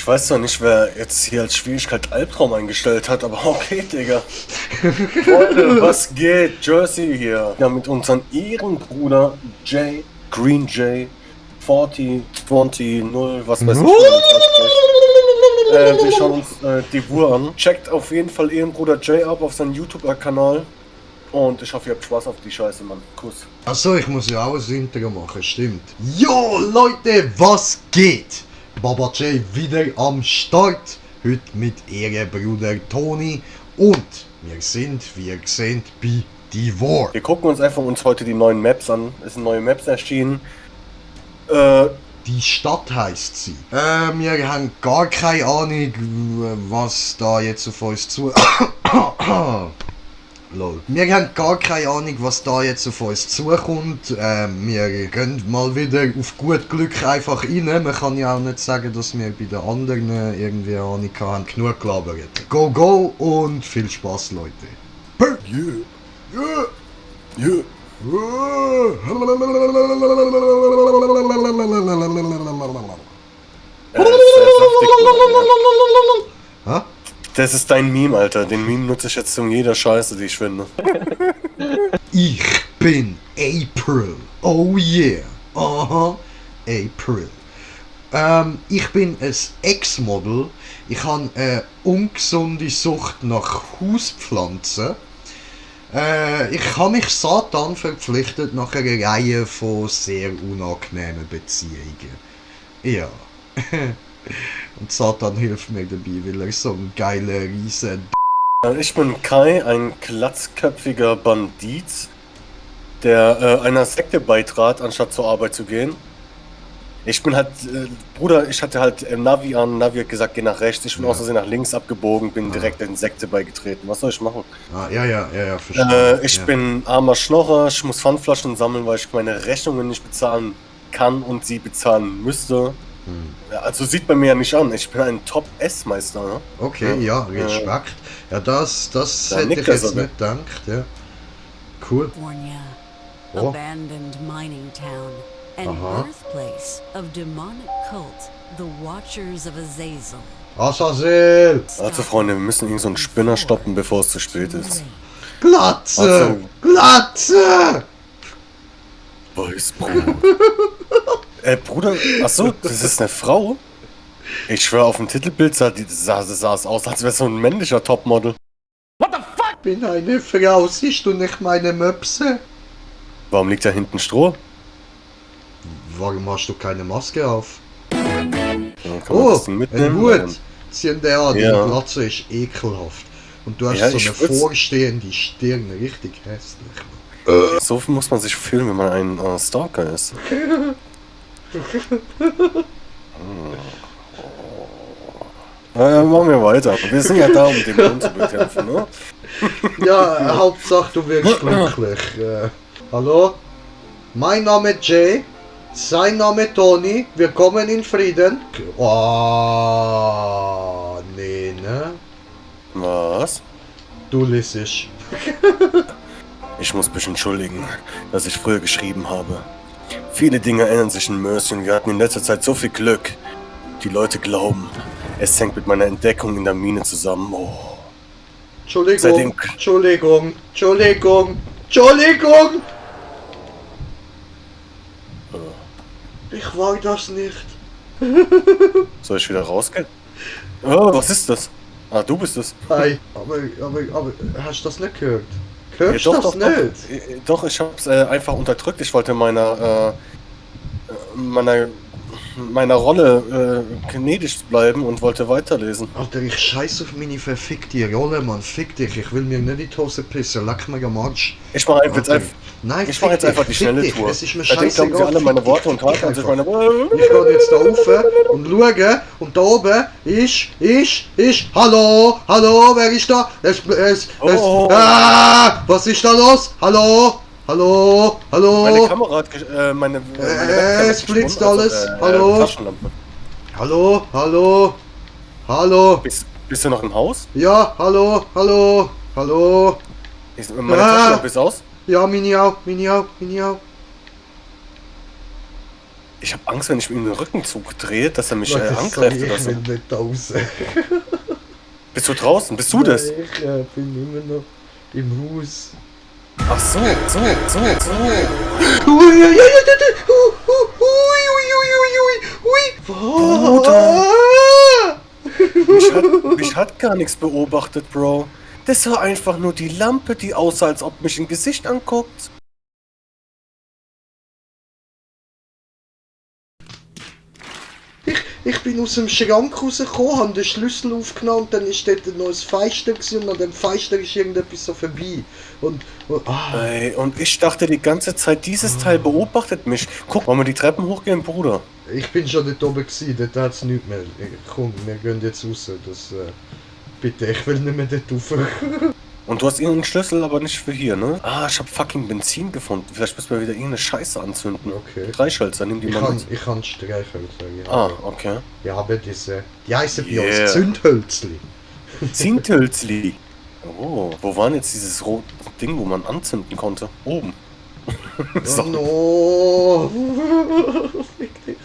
Ich weiß zwar nicht, wer jetzt hier als Schwierigkeit Albtraum eingestellt hat, aber okay, Digga. Freunde, was geht? Jersey hier. Ja, mit unserem Ehrenbruder Jay, Green Jay, 40, 20, 0, was weiß ich, wie man das ausspricht. Wir schauen uns die Wur an. Checkt auf jeden Fall Ehrenbruder Jay ab auf seinem YouTube-Kanal. Und ich hoffe, ihr habt Spaß auf die Scheiße, Mann. Kuss. Achso, ich muss ja auch ein Intro machen, stimmt. Jo, Leute, was geht? Baba J wieder am Start. Heute mit ihrem Bruder Toni. Und wir sind, wie ihr seht, bei die War. Wir gucken uns einfach heute die neuen Maps an. Es sind neue Maps erschienen. Die Stadt heisst sie. Wir haben gar keine Ahnung, was da jetzt auf uns zu... Lol. Wir haben gar keine Ahnung, was da jetzt auf uns zukommt. Wir gehen mal wieder auf gut Glück einfach rein. Man kann ja auch nicht sagen, dass wir bei den anderen irgendwie Ahnung haben. Genug gelabert. Go, go und viel Spaß, Leute. Yeah. Yeah. Yeah. Hä? Das ist dein Meme, Alter. Den Meme nutze ich jetzt um jeder Scheiße, die ich finde. Ich bin April. Oh yeah. Aha. April. Ich bin ein Ex-Model. Ich habe eine ungesunde Sucht nach Hauspflanzen. Ich habe mich Satan verpflichtet nach einer Reihe von sehr unangenehmen Beziehungen. Ja. Und Satan hilft mir dabei, weil er so ein geiler riesen Ich bin Kai, ein glatzköpfiger Bandit, der einer Sekte beitrat, anstatt zur Arbeit zu gehen. Ich bin halt, Bruder, ich hatte halt Navi an, Navi hat gesagt, geh nach rechts, ich bin aus Versehen nach links abgebogen, bin direkt in Sekte beigetreten. Was soll ich machen? Ja, verstehe. Ich bin armer Schnorrer, ich muss Pfandflaschen sammeln, weil ich meine Rechnungen nicht bezahlen kann und sie bezahlen müsste. Ja, also sieht bei mir ja nicht an, ich bin ein Top-S-Meister, ne? Okay, ja, Respekt. Ja, das hätte ich jetzt nicht gedacht, ja. Cool. California, Oh. abandoned mining town, and Aha. birthplace of demonic cult, the Watchers of Azazel. Azazel! Also Freunde, wir müssen irgend so einen Spinner stoppen, bevor es zu spät ist. Glatze! Glatze! Weißbrot. Bruder, achso, das ist eine Frau? Ich schwöre, auf dem Titelbild sah es aus, als wäre so ein männlicher Topmodel. Ich bin eine Frau, siehst du nicht meine Möpse? Warum liegt da hinten Stroh? Warum hast du keine Maske auf? Ja, kann man Oh, das Ding ein mitnehmen? Hut! Ziehen der an, Ja. die Glatze ist ekelhaft. Und du hast Ja, so ich eine schwitz. vorstehende Stirn, richtig hässlich. So muss man sich fühlen, wenn man ein Stalker ist. Machen wir weiter. Wir sind ja da, um den Mond zu bekämpfen, ne? Ja, Hauptsache du wirst glücklich. Hallo? Mein Name Jay, sein Name Toni, wir kommen in Frieden. Oh, nee, ne? Was? Du lässig. Ich muss mich entschuldigen, dass ich früher geschrieben habe. Viele Dinge ändern sich in Mercy und wir hatten in letzter Zeit so viel Glück. Die Leute glauben, es hängt mit meiner Entdeckung in der Mine zusammen. Oh. Entschuldigung, Entschuldigung. Ich war das nicht. Soll ich wieder rausgehen? Oh, was ist das? Ah, du bist es. Hey, aber, hast du das nicht gehört? Hörst du das nicht? Doch, ich hab's einfach unterdrückt. Ich wollte meiner Rolle gnädig bleiben und wollte weiterlesen. Alter, ich scheiß auf meine verfickte Rolle, Mann. Fick dich, ich will mir nicht in die Hose pissen. Leck mir am Arsch. Ich mache jetzt Alter. einfach, Nein, ich mach jetzt einfach die schnelle Tour. Es ist mir Seitdem glauben sie scheißegal. alle meine Fick Worte dich, und fick dich Taten. Also ich einfach. meine, Ich gehe jetzt da rauf und schaue und da oben ist, hallo, wer ist da? Oh. Was ist da los? Hallo? meine Kamera hat meine Webcam es hat blitzt gesponnen, alles. Hallo? Taschenlampe. Hallo? Bist du noch im Haus? Ja, hallo? Meine Taschenlampe ist aus. Ja, Mini auch. Ich habe Angst, wenn ich ihm den Rücken zudrehe, dass er mich Leute, angreift sorry, oder ich so. will nicht raus. Bist du draußen? Bist du das? Nein, ich bin immer noch im Haus. Ach so. Mich hat gar nichts beobachtet, Bro. Das war einfach nur die Lampe, die aussah, als ob mich ein Gesicht anguckt. Ich bin aus dem Schrank rausgekommen, habe den Schlüssel aufgenommen und dann ist dort noch ein Fenster gewesen und an dem Fenster ist irgendetwas so vorbei. Ey, und ich dachte die ganze Zeit, dieses Teil beobachtet mich. Guck, wollen wir die Treppen hochgehen, Bruder? Ich bin schon dort oben gewesen, dort hat es nichts mehr. Komm, wir gehen jetzt raus. Bitte, ich will nicht mehr dort rauf. Und du hast irgendeinen Schlüssel, aber nicht für hier, ne? Ah, ich hab fucking Benzin gefunden. Vielleicht müssen wir wieder irgendeine Scheiße anzünden. Okay. Streichhölzer, nimm die mal mit. Ich kann Streichhölzer. Ja. Ah, okay. Wir haben diese. Die heißen bei Yeah. uns Zündhölzli. Zintölzli. Oh, wo war denn jetzt dieses rote Ding, wo man anzünden konnte? Oben. Oh no! Fick dich.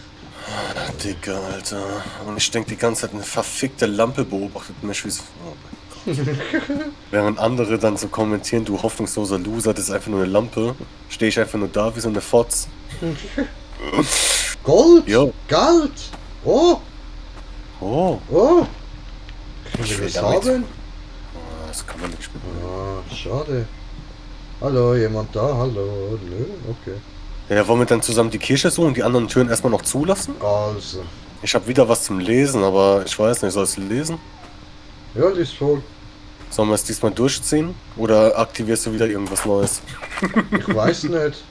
Digga, Alter. Und ich denke die ganze Zeit, eine verfickte Lampe beobachtet mich. Wie so. Oh mein Gott. Während andere dann so kommentieren, du hoffnungsloser Loser, das ist einfach nur eine Lampe. Stehe ich einfach nur da wie so eine Fotz. Gold! Jo. Geld! Oh! Oh, Oh! Ich Ich will will damit. haben. das kann man nicht spielen. Ah, schade. Hallo, jemand da? Hallo? Nö, okay. Ja, wollen wir dann zusammen die Kirche suchen und die anderen Türen erstmal noch zulassen? Also. Ich habe wieder was zum Lesen, aber ich weiß nicht, soll ich es lesen? Ja, das ist voll. Sollen wir es diesmal durchziehen? Oder aktivierst du wieder irgendwas Neues? Ich weiß nicht.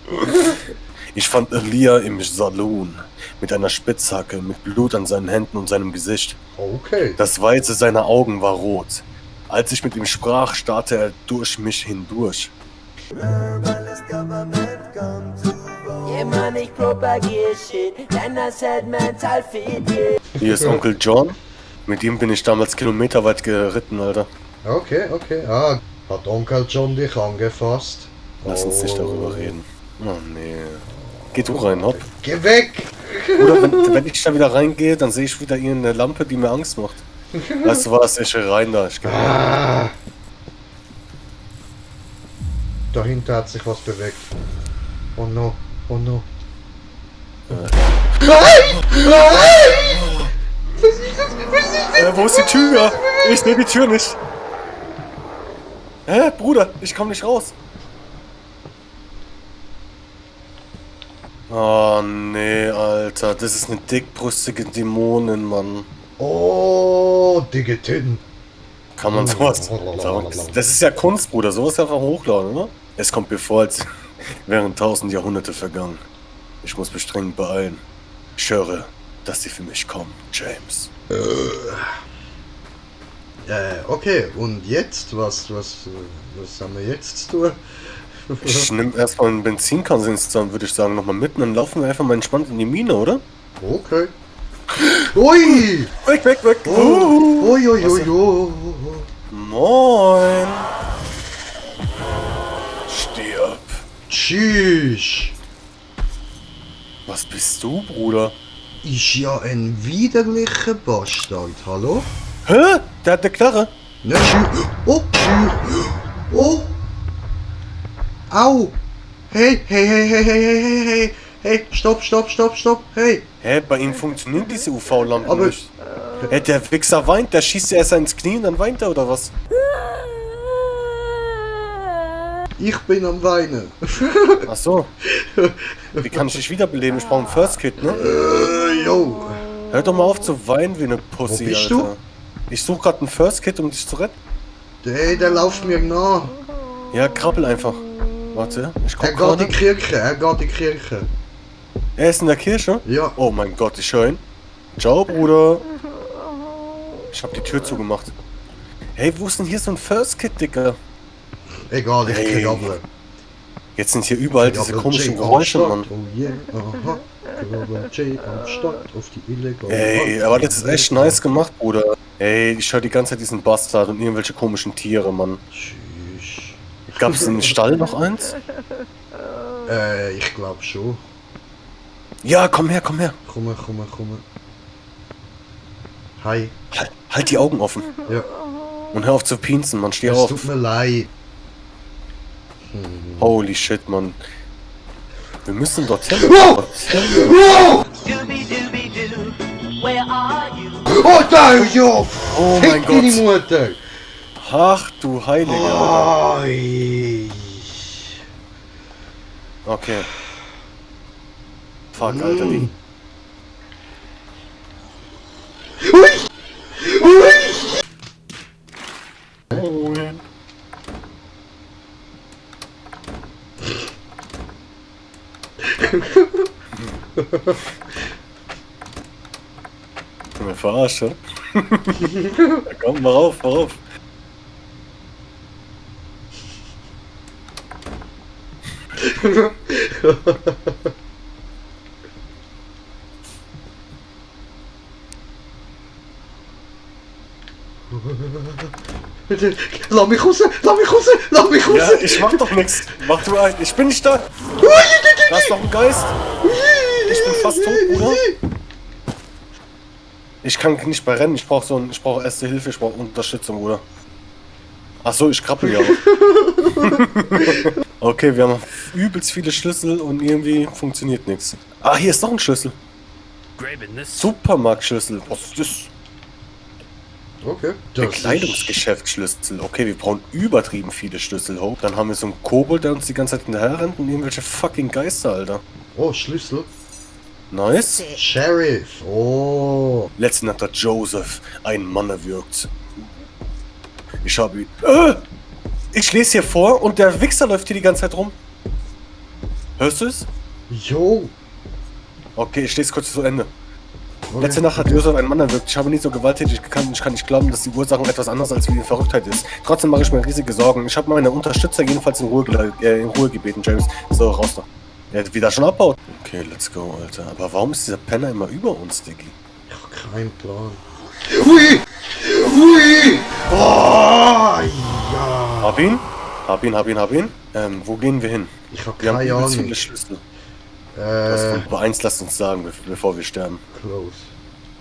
Ich fand Elia im Saloon mit einer Spitzhacke, mit Blut an seinen Händen und seinem Gesicht. Okay. Das Weiße seiner Augen war rot. Als ich mit ihm sprach, starrte er durch mich hindurch. Yeah, man, ich propagiere Shit, denn das hat mental fit, yeah. Hier ist Onkel John. Mit ihm bin ich damals kilometerweit geritten, Alter. Okay, okay. Ah, hat Onkel John dich angefasst? Lass uns nicht darüber reden. Oh nee. Geh du rein, hopp. Geh weg! Oder wenn ich da wieder reingehe, dann sehe ich wieder irgendeine Lampe, die mir Angst macht. Weißt du was, ich geh rein da. Ich geh rein. Ah. Dahinter hat sich was bewegt. Oh no, oh no. Wo ist die Tür? Ich sehe die Tür nicht. Hä, Bruder, ich komm nicht raus. Oh nee, Alter, das ist eine dickbrüstige Dämonin, Mann. Oh, dicke Titten. Kann man sowas sagen? Das ist ja Kunst, Bruder, sowas einfach hochladen, oder? Es kommt mir vor, als wären 1000 Jahrhunderte vergangen. Ich muss mich dringend beeilen. Ich höre, dass sie für mich kommen, James. Okay, und jetzt? Was haben wir jetzt zu tun? Ich nehme erstmal einen Benzinkanister, würde ich sagen, nochmal mit und dann laufen wir einfach mal entspannt in die Mine, oder? Okay. Ui! Weg! Ui, ui, ui, ui. Moin! Stirb! Tschüss! Was bist du, Bruder? Ist ja ein widerlicher Bastard, hallo? Hä? Der hat eine Knarre? Ne, tschüss! Oh, tschüss! Oh! Au! Hey, hey, stopp, hey! Hä, bei ihm funktionieren diese UV-Lampen Aber- nicht. Hä, der Wichser weint, der schießt ja erst ins Knie und dann weint er, oder was? Ich bin am Weinen. Ach so. Wie kann ich dich wiederbeleben? Ich brauche ein First Kit, ne? Jo! Hör doch mal auf zu weinen wie eine Pussy, Wo bist Alter. du? Ich suche gerade ein First Kit, um dich zu retten. Der läuft mir nach. Ja, krabbel einfach. Warte, ich Er guck geht in gerade. die Kirche, Er ist in der Kirche? Ja. Oh mein Gott, ich höre ihn. Ciao, Bruder. Ich hab die Tür zugemacht. Hey, wo ist denn hier so ein First Kit, Dicker? Egal, ich Hey. krabbel. Jetzt sind hier überall diese Krabbel komischen J am Geräusche, Start, Mann. Oh yeah, aha. Krabbel J am Start auf die illegale. Ey, aber das ist echt nice gemacht, Bruder. Ey, ich höre die ganze Zeit diesen Bastard und irgendwelche komischen Tiere, Mann. Tschüss. Gab's in den Stall noch eins? Ich glaube schon. Ja, komm her, komm her. Komme. Hi. Halt die Augen offen. Ja. Und hör auf zu pinsen, Mann. Steh Es auf. tut mir leid. Holy shit, Mann. Wir müssen dorthin. Oh! Where are you? Oh, da, ja! Oh Fick mein deine Gott. Mutter! Ach du Heilige, Alter. Ai. Okay. Fuck, Alter, die. Ui! Ui! Mir verarscht, ja? Komm, mal rauf, mal rauf. Bitte, lass mich raus! Lass mich raus! Lass mich raus! Ja, ich mach doch nix. Mach du ein. Ich bin nicht da. Da ist doch ein Geist. Ich bin fast tot, Bruder. Ich kann nicht mehr rennen. Ich brauche Erste Hilfe. Ich brauche Unterstützung, Bruder. Ach so, ich krabbel ja auch. Okay, wir haben übelst viele Schlüssel und irgendwie funktioniert nichts. Ah, hier ist noch ein Schlüssel. Supermarktschlüssel. Was ist das? Okay. Bekleidungsgeschäftsschlüssel. Okay, wir brauchen übertrieben viele Schlüssel hoch. Dann haben wir so einen Kobold, der uns die ganze Zeit hinterher rennt und irgendwelche fucking Geister, Alter. Oh, Schlüssel. Nice. Sheriff. Oh. Letztens hat Joseph einen Mann erwürgt. Ich habe ihn... Ich lese hier vor und der Wichser läuft hier die ganze Zeit rum. Hörst du es? Jo. Okay, ich lese kurz zu Ende. Okay. Letzte Nacht hat Joseph einen Mann erwürgt. Ich habe nie so gewalttätig gekannt. Ich kann nicht glauben, dass die Ursache etwas anderes als wie die Verrücktheit ist. Trotzdem mache ich mir riesige Sorgen. Ich habe meine Unterstützer jedenfalls in Ruhe gebeten, James. So, raus da. Er hat wieder schon abbaut. Okay, let's go, Alter. Aber warum ist dieser Penner immer über uns, Diggi? Ich hab keinen Plan. Hui! Hui! Oh, ja! Hab ihn. Wo gehen wir hin? Ich hab Wir haben keine übelst Ahnung. viele Schlüssel. Aber eins lasst uns sagen, bevor wir sterben. Close.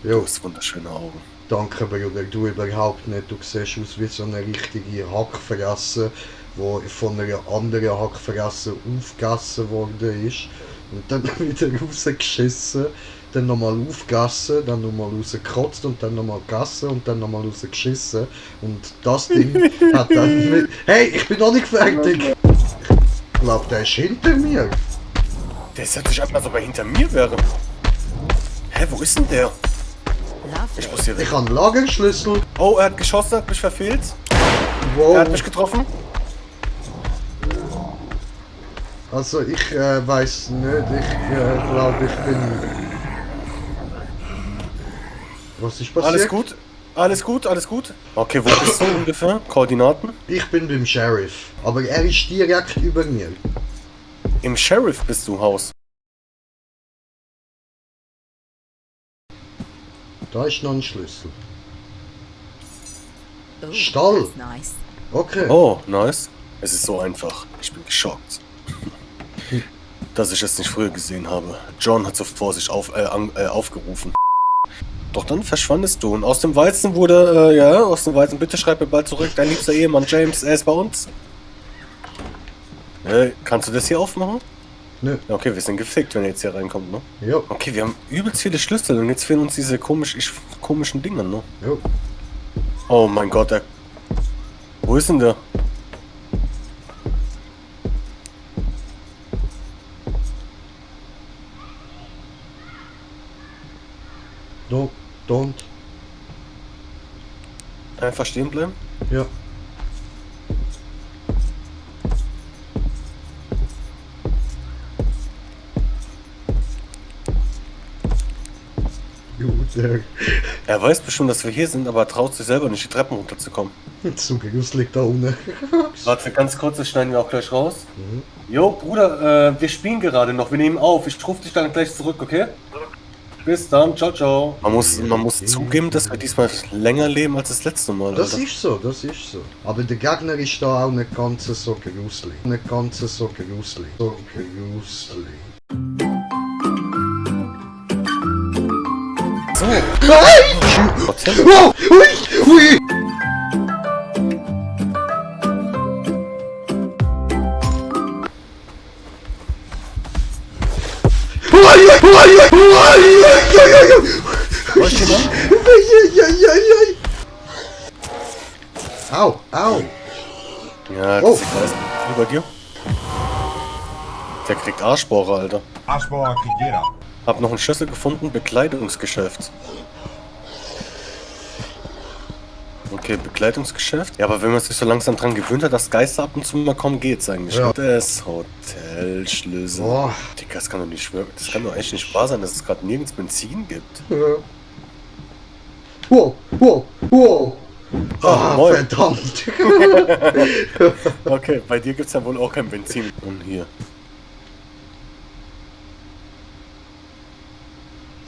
Du Jo, hast wunderschöne Augen. danke, Bruder. Du überhaupt nicht. Du siehst aus wie so eine richtige Hackfresse, die von einer anderen Hackfresse aufgegessen worden ist. Und dann wieder rausgeschissen. Dann nochmal aufgegessen, dann nochmal rausgekotzt und dann nochmal gegessen und dann nochmal rausgeschissen. Und das Ding hat dann mit... Hey, ich bin noch nicht fertig! Ich glaube, der ist hinter mir. Der hört sich an, als ob er hinter mir wäre. Hä, wo ist denn der? Ich muss hier weg. Ich habe einen Lagerschlüssel. Oh, er hat geschossen, hat mich verfehlt. Er Wow. hat mich getroffen. Also ich weiß nicht, ich glaube ich bin... Was ist passiert? Alles gut? Alles gut? Okay, wo bist du ungefähr? Koordinaten? Ich bin beim Sheriff, aber er ist direkt über mir. Im Sheriff bist du, Haus. Da ist noch ein Schlüssel. Oh, Stall. that's nice. Okay. Oh, nice. Es ist so einfach. Ich bin geschockt. Dass ich es nicht früher gesehen habe. John hat zur Vorsicht aufgerufen. Doch dann verschwandest du und aus dem Weizen wurde, aus dem Weizen, bitte schreib mir bald zurück, dein liebster Ehemann James, er ist bei uns. Kannst du das hier aufmachen? Nö. Ja, okay, wir sind gefickt, wenn er jetzt hier reinkommt, ne? Jo. Okay, wir haben übelst viele Schlüssel und jetzt fehlen uns diese komischen Dinger, ne? Jo. Oh mein Gott, wo ist denn der? Don't. Einfach stehen bleiben? Ja. Gut, Er weiß bestimmt, dass wir hier sind, aber traut sich selber nicht, die Treppen runterzukommen. zu gruselig da unten. Warte, ganz kurz, das schneiden wir auch gleich raus. Jo, Bruder, wir spielen gerade noch, wir nehmen auf. Ich rufe dich dann gleich zurück, okay? Bis dann, ciao, ciao. Man muss zugeben, dass wir diesmal länger leben als das letzte Mal. Das Alter. ist so, das ist so. Aber der Gegner ist da auch nicht ganz so gruselig. Nicht ganz so gruselig. So gruselig. so. Nein! Erzähl. Oh, ui, ui. Was steht da? Au, au. Ja, Oh. das sieht weiß. Wie bei dir? Der kriegt Arschbohrer, Alter. Arschbauer kriegt jeder. Hab noch einen Schlüssel gefunden, Bekleidungsgeschäft. Okay, Bekleidungsgeschäft. Ja, aber wenn man sich so langsam dran gewöhnt hat, dass Geister ab und zu mal kommen, geht's eigentlich. Ja. Das Hotelschlüssel. Boah. Digga, das kann doch nicht schwören. Das kann doch eigentlich nicht wahr sein, dass es gerade nirgends Benzin gibt. Wow, wow, wow. Ah, moin. verdammt. Okay, bei dir gibt's ja wohl auch kein Benzin. Und hier.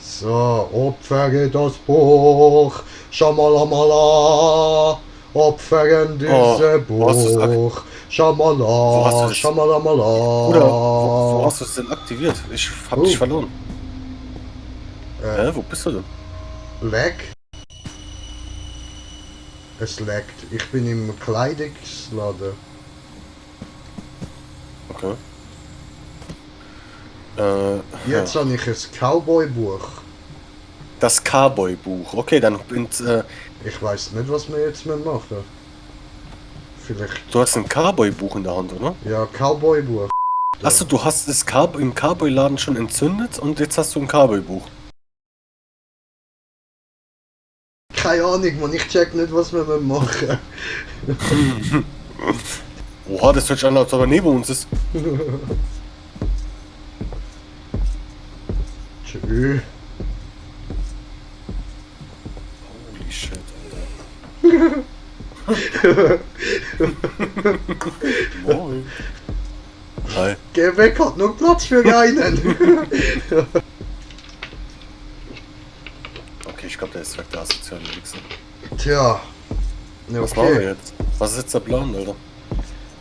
So, opfere das hoch, Schamalamala, opfern diese wo hast du's Buch, Wo hast Schamala, du das- Schamalamala. Oder wo hast du es denn aktiviert? Ich hab dich verloren. Wo bist du denn? Lag? Es laggt. Ich bin im Kleidungsladen. Okay. Jetzt habe ich ein Cowboy-Buch. Das Cowboy-Buch. Okay, dann Ich weiß nicht, was wir jetzt mehr machen. Vielleicht. du hast ein Cowboy-Buch in der Hand, oder? Ja, Cowboy-Buch. Achso, du hast es im Cowboy-Laden schon entzündet und jetzt hast du ein Cowboy-Buch. Keine Ahnung, man, ich check nicht, was wir mehr machen. Oha, das hört sich an, als ob er neben uns ist. Tschüss. Holy shit, Alter. Moin. Hi. Geh weg, hat nur Platz für einen. Okay, ich glaube, der ist weg, der asoziale Wichser. Tja. Was machen wir Okay. jetzt? Was ist jetzt der Plan, Alter?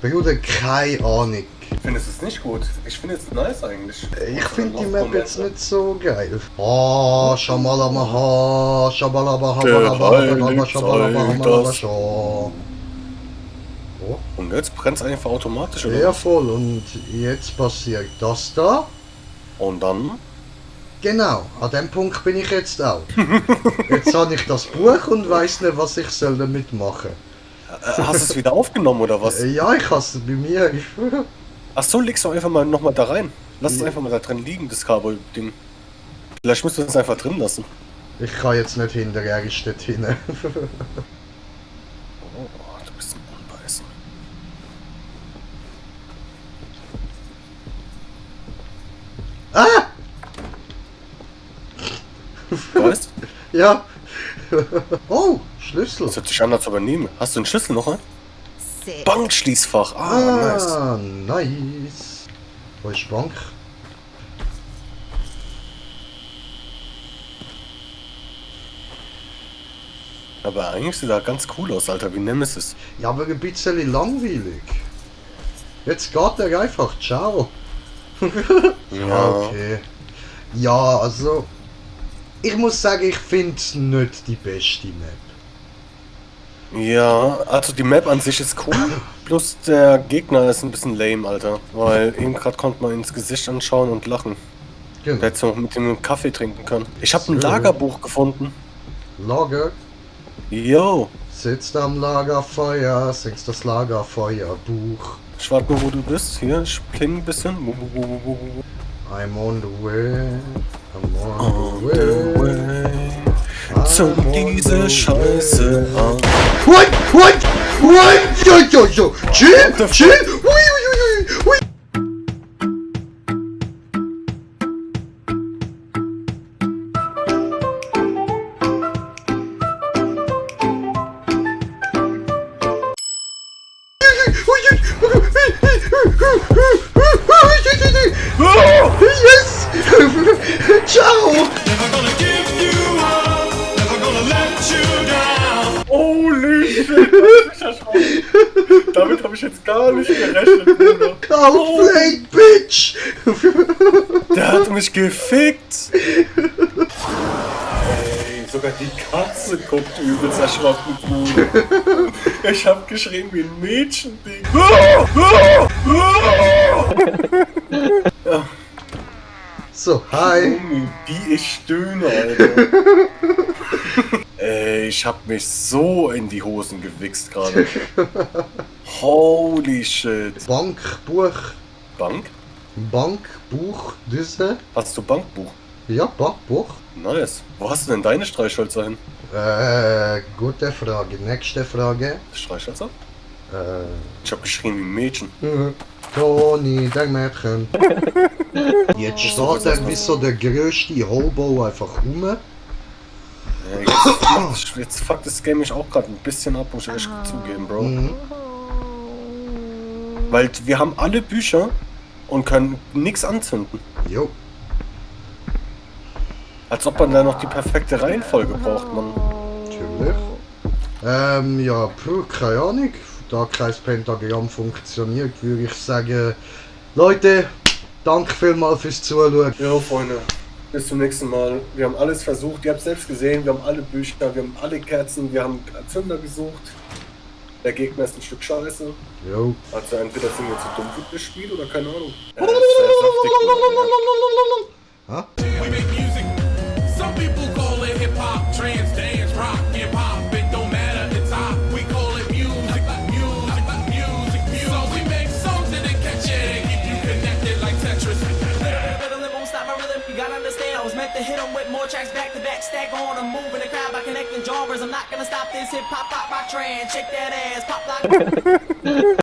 Bruder, keine Ahnung. Findest du es nicht gut? Ich finde es nice eigentlich. Ich finde die Map jetzt nicht so geil. Oh, Shamalamaha, Shabalabahaba, Shabalabahaba, Und jetzt brennt es einfach automatisch, oder? Ja, voll. Und jetzt passiert das da. Und dann? Genau, an dem Punkt bin ich jetzt auch. Jetzt habe ich das Buch und weiß nicht, was ich soll damit machen. Hast du es wieder aufgenommen, oder was? Ja, ich habe es bei mir. Ach so, legst du einfach mal nochmal da rein. Lass es einfach mal da drin liegen, das Cowboy-Ding. Vielleicht musst du es einfach drin lassen. Ich kann jetzt nicht hinterher, ich steht hin. Oh, du bist ein Unbeißen. Ah! Weißt? Ja. Oh, Schlüssel. Das hört sich an, als ob er nehme. Hast du einen Schlüssel noch ein? Sick. Bankschließfach. Nice. Ah, nice. Wo ist die Bank? Aber eigentlich sieht er ganz cool aus, Alter, wie Nemesis. Ja, aber ein bisschen langweilig. Jetzt geht er einfach. Ciao. Ja. Okay. Ja, also. Ich muss sagen, ich finde es nicht die beste Map. Ja, also die Map an sich ist cool. Plus der Gegner ist ein bisschen lame, Alter. Weil eben gerade konnte man ins Gesicht anschauen und lachen. Genau. Da hättest du noch mit dem einen Kaffee trinken können. Ich habe ein So. Lagerbuch gefunden. Lager. Yo. Sitzt am Lagerfeuer, singst das Lagerfeuerbuch. Ich warte nur, wo du bist. Hier, ich pling ein bisschen. I'm on the way. I'm on On the the way. way. I'm Zünd on diese the Scheiße an. What? What? What? Yo. Chill, the chill. Ui. Yes! Ciao! Never gonna give you up, never gonna let you down. Holy shit, damit habe ich jetzt gar nicht gerechnet, Bruder. Calculate, bitch! Der hat mich gefickt. Sogar die Katze guckt übelst erschrocken, Bruder. Ich hab geschrien wie ein Mädchen, Digga. So, hi. Junge, wie ich stöhne, Alter. Ey, ich hab mich so in die Hosen gewichst gerade. Holy shit. Bank, Buch, Bank? Buch, diese. Hast du Bankbuch? Ja, Bankbuch. Nice. Wo hast du denn deine Streichhölzer hin? Gute Frage. Nächste Frage. Streichhölzer? Ich hab geschrien wie ein Mädchen. Toni, der Mädchen. Jetzt steht er wie so der größte Hobo einfach rum. Ja, jetzt fuckt das Game mich auch gerade ein bisschen ab, muss ich echt zugeben, Bro. Weil wir haben alle Bücher und können nichts anzünden. Jo. Als ob man da noch die perfekte Reihenfolge braucht, man. Natürlich. Ja, keine Ahnung. Da kein Pentagramm funktioniert, würde ich sagen, Leute, danke vielmals fürs Zuschauen. Ja, Freunde, bis zum nächsten Mal. Wir haben alles versucht, ihr habt selbst gesehen, wir haben alle Bücher, wir haben alle Kerzen, wir haben Zünder gesucht. Der Gegner ist ein Stück Scheiße. Jo. Also entweder sind wir zu dumm für das Spiel oder keine Ahnung. Sehr saftig, Ha? We make music. Some people call it hip hop, trance, dance, rock, hip hop. It don't matter, it's hot. We call it music, music, music, music. So we make songs that it catch it, keep you connected like Tetris. Rhythm won't stop my rhythm, you gotta understand. I was meant to hit 'em with more tracks back to back, stack on 'em, moving the crowd by connecting genres. I'm not gonna stop this hip hop, pop, rock, trance. Shake that ass, pop, lock.